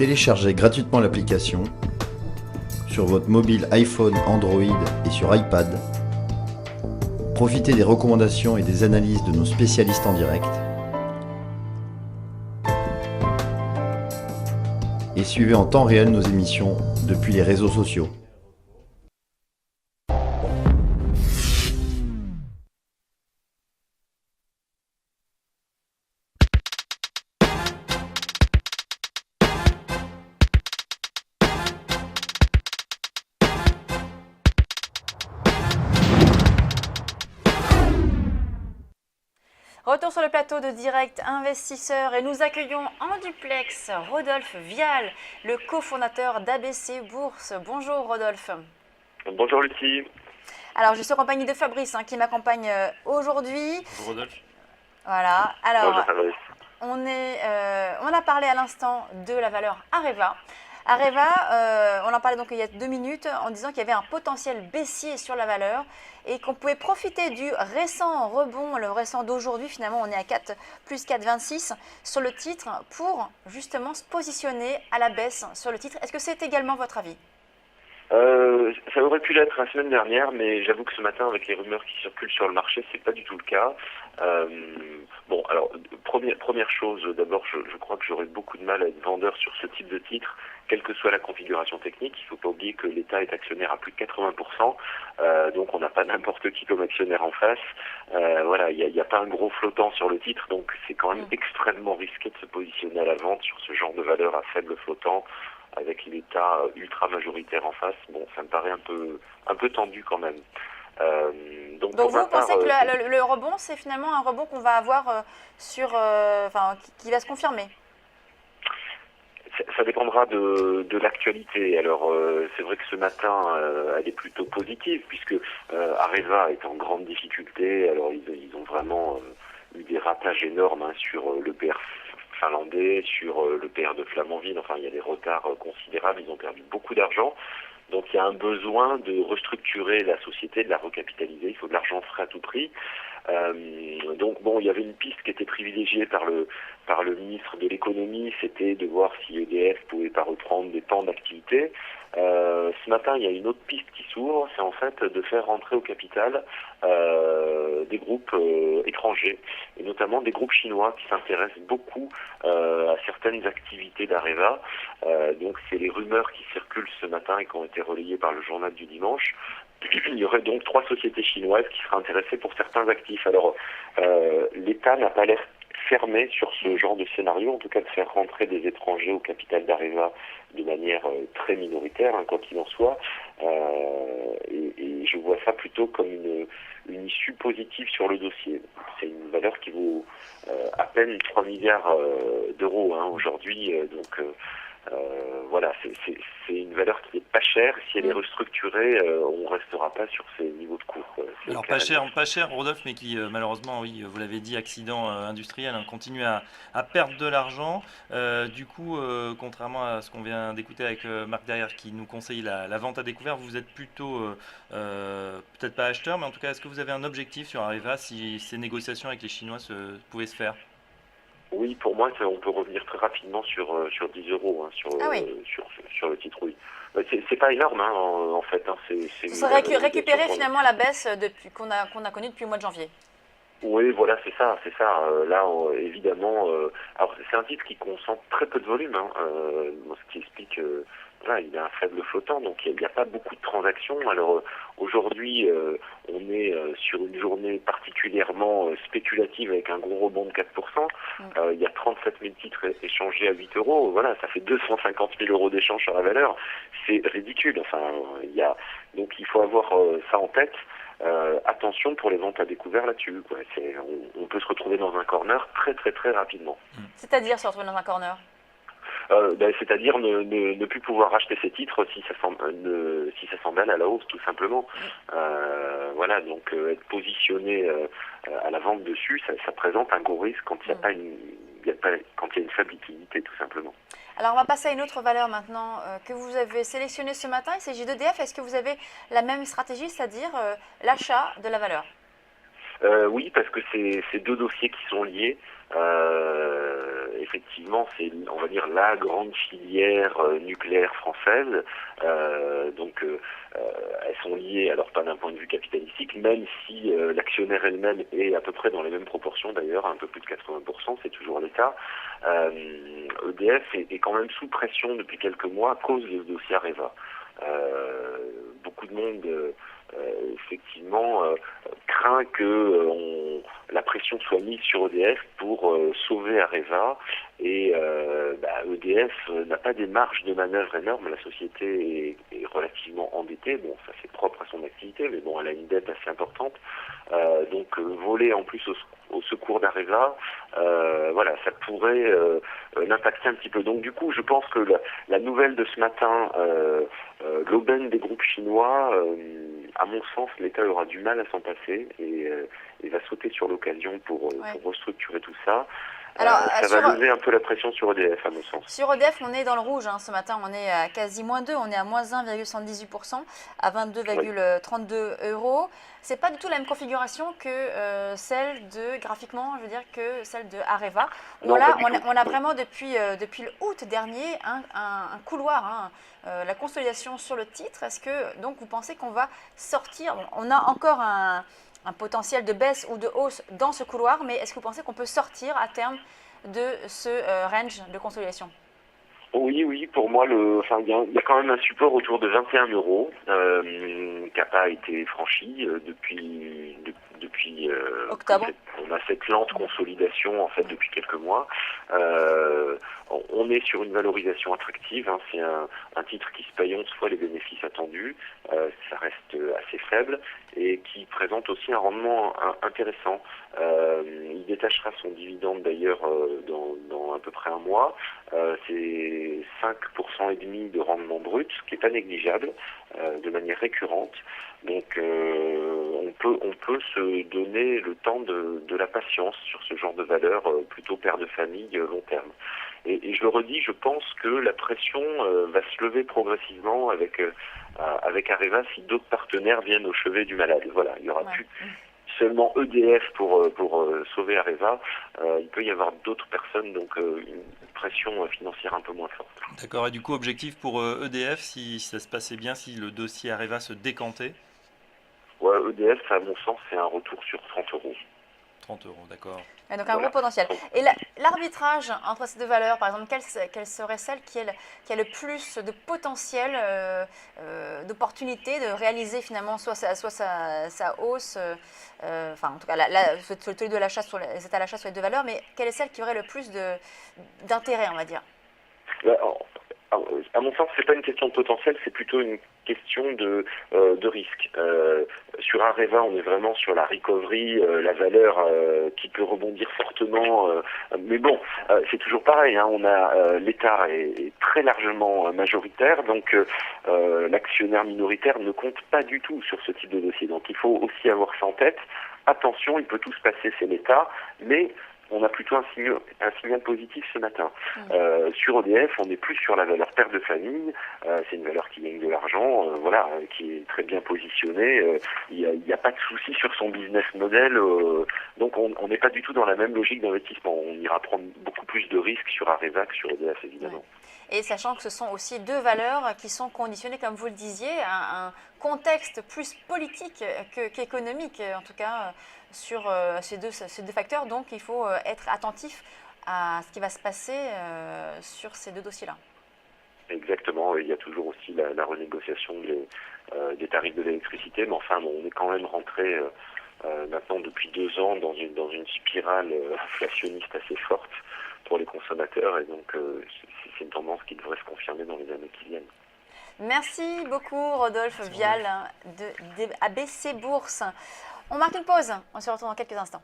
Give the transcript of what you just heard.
Téléchargez gratuitement l'application sur votre mobile iPhone, Android et sur iPad. Profitez des recommandations et des analyses de nos spécialistes en direct. Et suivez en temps réel nos émissions depuis les réseaux sociaux. Retour sur le plateau de Direct Investisseur et nous accueillons en duplex Rodolphe Vial, le cofondateur d'ABC Bourse. Bonjour Rodolphe. Bonjour Lucie. Alors je suis en compagnie de Fabrice qui m'accompagne aujourd'hui. Bonjour Rodolphe. Voilà, alors Bonjour Fabrice. on a parlé à l'instant de la valeur Areva. Areva, on en parlait donc il y a 2 minutes en disant qu'il y avait un potentiel baissier sur la valeur et qu'on pouvait profiter du récent rebond, le récent d'aujourd'hui, finalement on est à plus 4,26 sur le titre pour justement se positionner à la baisse sur le titre. Est-ce que c'est également votre avis ? Ça aurait pu l'être la semaine dernière, mais j'avoue que ce matin, avec les rumeurs qui circulent sur le marché, c'est pas du tout le cas. Bon, alors première chose, d'abord, je crois que j'aurais beaucoup de mal à être vendeur sur ce type de titre, quelle que soit la configuration technique. Il ne faut pas oublier que l'État est actionnaire à plus de 80%, donc on n'a pas n'importe qui comme actionnaire en face. Voilà, il n'y a pas un gros flottant sur le titre, donc c'est quand même extrêmement risqué de se positionner à la vente sur ce genre de valeur à faible flottant, avec l'État ultra majoritaire en face. Bon, ça me paraît un peu tendu quand même. Donc vous pensez que le rebond, c'est finalement un rebond qu'on va avoir qui va se confirmer ? Ça dépendra de l'actualité. Alors, c'est vrai que ce matin, elle est plutôt positive, puisque Areva est en grande difficulté. Alors, ils ont vraiment eu des ratages énormes sur le PR finlandais, sur le PR de Flamanville. Enfin, il y a des retards considérables. Ils ont perdu beaucoup d'argent. Donc, il y a un besoin de restructurer la société, de la recapitaliser. Il faut de l'argent frais à tout prix. Donc bon, il y avait une piste qui était privilégiée par le ministre de l'économie, c'était de voir si EDF pouvait pas reprendre des pans d'activité. Ce matin, il y a une autre piste qui s'ouvre, c'est en fait de faire rentrer au capital des groupes étrangers, et notamment des groupes chinois qui s'intéressent beaucoup à certaines activités d'Areva. Donc c'est les rumeurs qui circulent ce matin et qui ont été relayées par le journal du dimanche. Il y aurait donc 3 sociétés chinoises qui seraient intéressées pour certains actifs. Alors, l'État n'a pas l'air fermé sur ce genre de scénario, en tout cas de faire rentrer des étrangers au capital d'Areva de manière très minoritaire, quoi qu'il en soit. Et je vois ça plutôt comme une issue positive sur le dossier. C'est une valeur qui vaut à peine 3 milliards d'euros aujourd'hui, donc... voilà, c'est une valeur qui n'est pas chère. Si elle est restructurée, on ne restera pas sur ces niveaux de cours. Alors pas cher, Rodolphe, mais qui malheureusement, oui, vous l'avez dit, accident industriel, continue à perdre de l'argent. Du coup, contrairement à ce qu'on vient d'écouter avec Marc derrière qui nous conseille la vente à découvert, vous êtes plutôt, peut-être pas acheteur, mais en tout cas, est-ce que vous avez un objectif sur Areva si ces négociations avec les Chinois pouvaient se faire ? Oui, pour moi, on peut revenir très rapidement sur 10 euros sur le titre, oui. C'est pas énorme, en fait. Ça serait récupérer finalement la baisse qu'on a connue depuis le mois de janvier. Oui, voilà, c'est ça. Là, évidemment, alors c'est un titre qui concentre très peu de volume, ce qui explique... Voilà, il a un faible flottant, donc il n'y a pas beaucoup de transactions. Alors aujourd'hui, on est sur une journée particulièrement spéculative avec un gros rebond de 4%. Il y a 37 000 titres échangés à 8 euros. Voilà, ça fait 250 000 euros d'échange sur la valeur. C'est ridicule. Enfin, donc il faut avoir ça en tête. Attention pour les ventes à découvert là-dessus. On peut se retrouver dans un corner très très très rapidement. C'est-à-dire se retrouver dans un corner ? C'est-à-dire ne plus pouvoir racheter ces titres si ça s'emballe à la hausse, tout simplement. Voilà, donc être positionné à la vente dessus, ça présente un gros risque quand il y a une faible liquidité, tout simplement. Alors on va passer à une autre valeur maintenant que vous avez sélectionnée ce matin, il s'agit d'EDF. Est-ce que vous avez la même stratégie, c'est-à-dire l'achat de la valeur ? Oui, parce que c'est 2 dossiers qui sont liés. effectivement, c'est, on va dire, la grande filière nucléaire française. Donc, elles sont liées, alors pas d'un point de vue capitalistique, même si l'actionnaire elle-même est à peu près dans les mêmes proportions d'ailleurs, un peu plus de 80%, c'est toujours l'État. EDF est quand même sous pression depuis quelques mois à cause du dossier Areva. Beaucoup de monde effectivement craint que la pression soit mise sur EDF pour sauver Areva et EDF n'a pas des marges de manœuvre énormes. La société est relativement endettée, bon ça c'est propre à son activité, mais bon elle a une dette assez importante, donc voler en plus au secours d'Areva, voilà, ça pourrait l'impacter un petit peu. Donc du coup, je pense que la nouvelle de ce matin, l'aubaine des groupes chinois, à mon sens, l'État aura du mal à s'en passer et va sauter sur l'occasion pour restructurer tout ça. Alors, ça va lever un peu la pression sur EDF, à mon sens. Sur EDF, on est dans le rouge ce matin, on est à quasi -2, on est à -1,78% à 22,32 €. C'est pas du tout la même configuration que celle de, graphiquement, je veux dire, que celle de Areva. Non, On a vraiment depuis le août dernier un couloir, la consolidation sur le titre. Est-ce que donc vous pensez qu'on va sortir? On a encore un potentiel de baisse ou de hausse dans ce couloir, mais est-ce que vous pensez qu'on peut sortir à terme de ce range de consolidation? Oui, pour moi, il y a quand même un support autour de 21 € qui n'a pas été franchi depuis octobre. On a cette lente consolidation en fait depuis quelques mois. On est sur une valorisation attractive, c'est un titre qui se paye 11 fois les bénéfices attendus, ça reste assez faible et qui présente aussi un rendement intéressant. Il détachera son dividende d'ailleurs dans à peu près un mois. C'est 5% et demi de rendement brut, ce qui n'est pas négligeable, de manière récurrente. Donc on peut se donner le temps de la patience sur ce genre de valeur plutôt père de famille long terme. Et je le redis, je pense que la pression va se lever progressivement avec Areva si d'autres partenaires viennent au chevet du malade. Voilà, il y aura plus seulement EDF pour sauver Areva, il peut y avoir d'autres personnes, donc une pression financière un peu moins forte. D'accord, et du coup objectif pour EDF, si ça se passait bien, si le dossier Areva se décantait? Ouais, EDF, à mon sens, c'est un retour sur 30 €. 30 €, d'accord. Et donc un gros potentiel. Et l'arbitrage entre ces deux valeurs, par exemple, quelle serait celle qui a le plus de potentiel, d'opportunité de réaliser finalement soit sa hausse, enfin en tout cas sur tous les deux l'achat, les états à l'achat sur les deux valeurs, mais quelle est celle qui aurait le plus d'intérêt, on va dire? À mon sens, c'est pas une question de potentiel, c'est plutôt une question de risque. Sur Areva, on est vraiment sur la recovery, la valeur qui peut rebondir fortement. Mais bon, c'est toujours pareil. On a l'État est très largement majoritaire, donc l'actionnaire minoritaire ne compte pas du tout sur ce type de dossier. Donc il faut aussi avoir ça en tête. Attention, il peut tout se passer, c'est l'État, mais on a plutôt un signal positif ce matin. Sur EDF, on est plus sur la valeur père de famille. C'est une valeur qui gagne de l'argent, qui est très bien positionnée. Il n'y a pas de souci sur son business model. Donc on n'est pas du tout dans la même logique d'investissement. On ira prendre beaucoup plus de risques sur Areva que sur EDF, évidemment. Ouais. Et sachant que ce sont aussi deux valeurs qui sont conditionnées, comme vous le disiez, à un contexte plus politique qu'économique, en tout cas, sur ces deux facteurs. Donc, il faut être attentif à ce qui va se passer sur ces deux dossiers-là. Exactement. Il y a toujours aussi la renégociation des tarifs de l'électricité. Mais enfin, on est quand même rentré maintenant depuis 2 ans dans une spirale inflationniste assez forte pour les consommateurs. Et donc, c'est une tendance qui devrait se confirmer dans les années qui viennent. Merci beaucoup, Rodolphe Vial de ABC Bourse. On marque une pause. On se retrouve dans quelques instants.